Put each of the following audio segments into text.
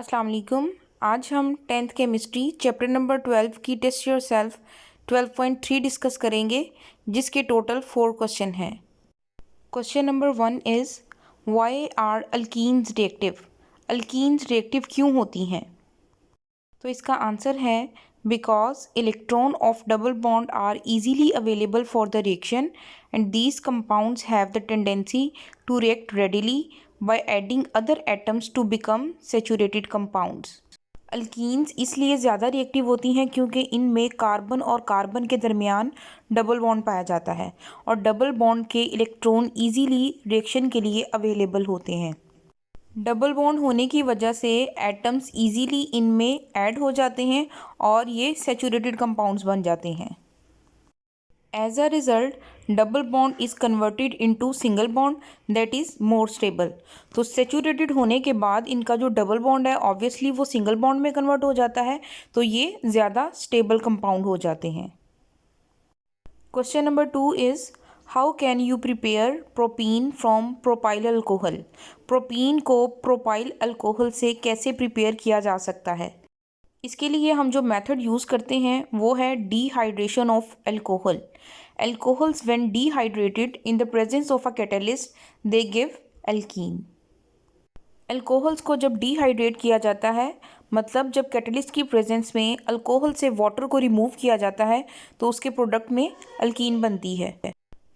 अस्सलाम वालेकुम। आज हम 10th केमिस्ट्री चैप्टर नंबर 12 की टेस्ट योर सेल्फ 12.3 डिस्कस करेंगे, जिसके टोटल 4 क्वेश्चन हैं। Question number 1 is why are alkenes reactive. Alkenes reactive क्यों होती हैं? तो इसका आंसर है because electron of double bond are easily available for the reaction and these compounds have the tendency to react readily by adding other atoms to become saturated compounds. Alkenes इसलिए ज़्यादा reactive होती हैं क्योंकि इनमें carbon और carbon के दरमियान double bond पाया जाता है और डबल बॉन्ड के इलेक्ट्रॉन इजीली रिएक्शन के लिए अवेलेबल होते हैं। डबल बॉन्ड होने की वजह से एटम्स इजीली इनमें ऐड हो जाते हैं और ये सैचुरेटेड कंपाउंड्स बन जाते हैं। As a result double bond is converted into single bond that is more stable. तो सैचुरेटेड होने के बाद इनका जो डबल बॉन्ड है ऑब्वियसली वो सिंगल बॉन्ड में कन्वर्ट हो जाता है, तो ये ज़्यादा स्टेबल कंपाउंड हो जाते हैं। Question number 2 is how can you prepare propene from propyl alcohol. Propene को प्रोपाइल अल्कोहल से कैसे प्रिपेयर किया जा सकता है? इसके लिए हम जो मेथड यूज़ करते हैं वो है dehydration of alcohol. Alcohols when dehydrated in the presence of a catalyst they give alkyne. Alcohols को जब डिहाइड्रेट किया जाता है, मतलब जब कैटलिस्ट की प्रेजेंस में अल्कोहल से वाटर को रिमूव किया जाता है, तो उसके प्रोडक्ट में अल्कीन बनती है।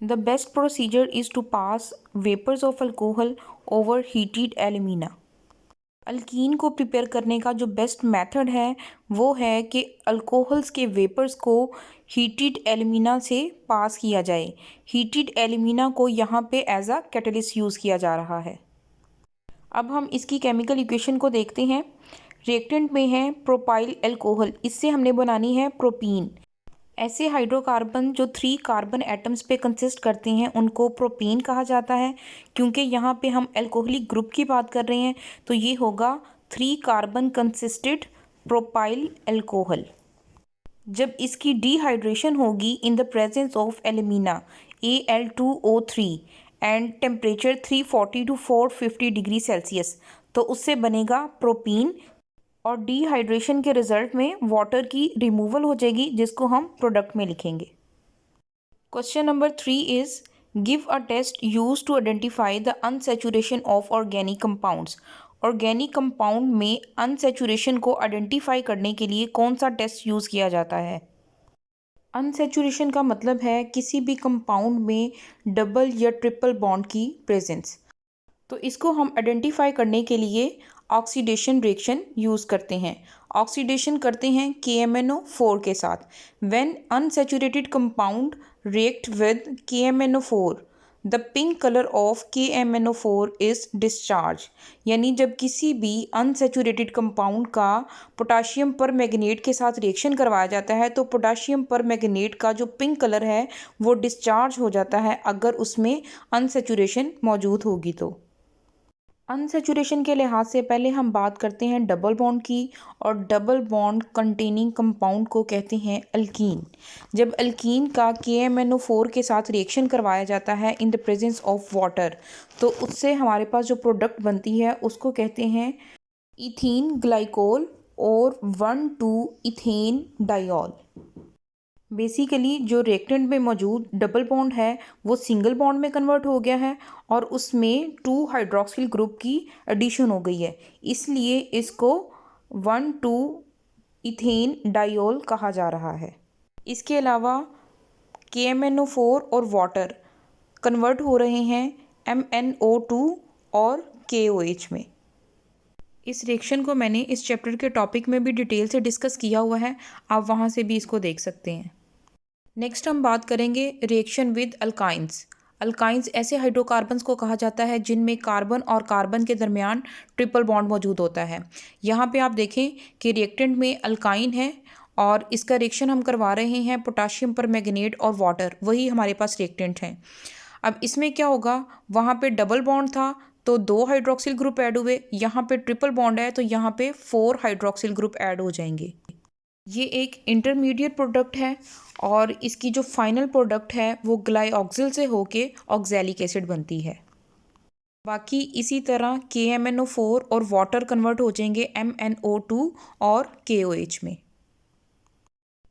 The best procedure is to pass vapours of alcohol over heated alumina. Alkene को प्रिपेयर करने का जो बेस्ट मेथड है वो है कि अल्कोहल्स के वेपर्स को हीटेड एल्यूमिना से पास किया जाए। हीटेड एल्यूमिना को यहाँ पे एज अ कैटलिस्ट यूज़ किया जा रहा है। अब हम इसकी केमिकल इक्वेशन को देखते हैं। रिएक्टेंट में है प्रोपाइल अल्कोहल, इससे हमने बनानी है प्रोपीन। ऐसे हाइड्रोकार्बन जो 3 कार्बन एटम्स पे कंसिस्ट करते हैं उनको प्रोपीन कहा जाता है। क्योंकि यहाँ पे हम अल्कोहलिक ग्रुप की बात कर रहे हैं तो ये होगा 3 कार्बन कंसिस्टेड प्रोपाइल अल्कोहल। जब इसकी डिहाइड्रेशन होगी in the presence of alumina Al2O3 and temperature 340 to 450 degree Celsius, तो उससे बनेगा प्रोपीन और डिहाइड्रेशन के रिजल्ट में वाटर की रिमूवल हो जाएगी, जिसको हम प्रोडक्ट में लिखेंगे। Question number 3 is give a test use to identify the unsaturation of organic compounds. Organic compound में अनसैचुरेशन को आइडेंटिफाई करने के लिए कौन सा टेस्ट यूज़ किया जाता है? अनसैचुरेशन का मतलब है किसी भी कंपाउंड में डबल या ट्रिपल बॉन्ड की प्रेजेंस। तो इसको हम आइडेंटिफाई करने के लिए ऑक्सीडेशन रिएक्शन यूज़ करते हैं। ऑक्सीडेशन करते हैं KMnO4 के साथ। When unsaturated compound react with KMnO4 the pink colour of KMnO4 is discharge. यानी जब किसी भी अनसैचुरेटेड कंपाउंड का पोटाशियम पर मैग्नेट के साथ रिएक्शन करवाया जाता है तो पोटाशियम पर मैग्नेट का जो पिंक कलर है वो डिस्चार्ज हो जाता है अगर उसमें अनसैचुरेशन मौजूद होगी। तो अनसैचुरेशन के लिहाज से पहले हम बात करते हैं डबल बॉन्ड की, और डबल बॉन्ड कंटेनिंग कंपाउंड को कहते हैं अल्कीन। जब अल्कीन का KMnO4 के साथ रिएक्शन करवाया जाता है in the presence of water, तो उससे हमारे पास जो प्रोडक्ट बनती है उसको कहते हैं इथीन ग्लाइकोल और 1,2-इथेन डायोल। बेसिकली जो रिएक्टेंट में मौजूद डबल बॉन्ड है वो सिंगल बॉन्ड में कन्वर्ट हो गया है और उसमें 2 हाइड्रोक्सिल ग्रुप की एडिशन हो गई है, इसलिए इसको 1,2-इथेन डायोल कहा जा रहा है। इसके अलावा KMnO4 और वाटर कन्वर्ट हो रहे हैं MnO2 और KOH में। इस रिएक्शन को मैंने इस चैप्टर के टॉपिक में भी डिटेल से डिस्कस किया हुआ है, आप वहाँ से भी इसको देख सकते हैं। नेक्स्ट हम बात करेंगे रिएक्शन विद अल्काइंस। अल्काइंस ऐसे हाइड्रोकार्बन्स को कहा जाता है जिनमें कार्बन और कार्बन के दरमियान ट्रिपल बॉन्ड मौजूद होता है। यहाँ पे आप देखें कि रिएक्टेंट में अल्काइन है और इसका रिएक्शन हम करवा रहे हैं पोटाशियम पर मैग्नेट और वाटर, वही हमारे पास रिएक्टेंट हैं। अब इसमें क्या होगा, वहाँ पे डबल बॉन्ड था तो 2 हाइड्रोक्सिल ग्रुप ऐड हुए, यहाँ पे ट्रिपल बॉन्ड है तो यहाँ पे 4 हाइड्रोक्सिल ग्रुप ऐड हो जाएंगे। ये एक इंटरमीडिएट प्रोडक्ट है और इसकी जो फाइनल प्रोडक्ट है वो ग्लाइऑक्सिल से होके ऑक्सैलिक एसिड बनती है। बाकी इसी तरह KMnO4 और वाटर कन्वर्ट हो जाएंगे MnO2 और KOH में।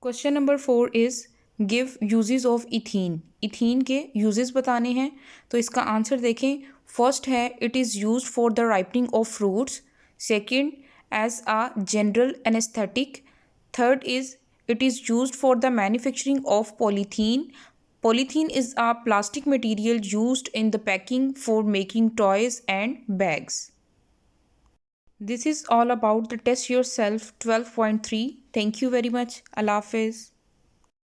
Question number 4 is give uses of ethene. Ethene के यूजेस बताने हैं, तो इसका आंसर देखें। फर्स्ट है it is use for the ripening of fruits. Second, as a general anaesthetic. Third is it is use for the manufacturing of polythene. Polythene is a plastic material used in the packing for making toys and bags. This is all about the Test Yourself 12.3. Thank you very much. Allah Hafiz.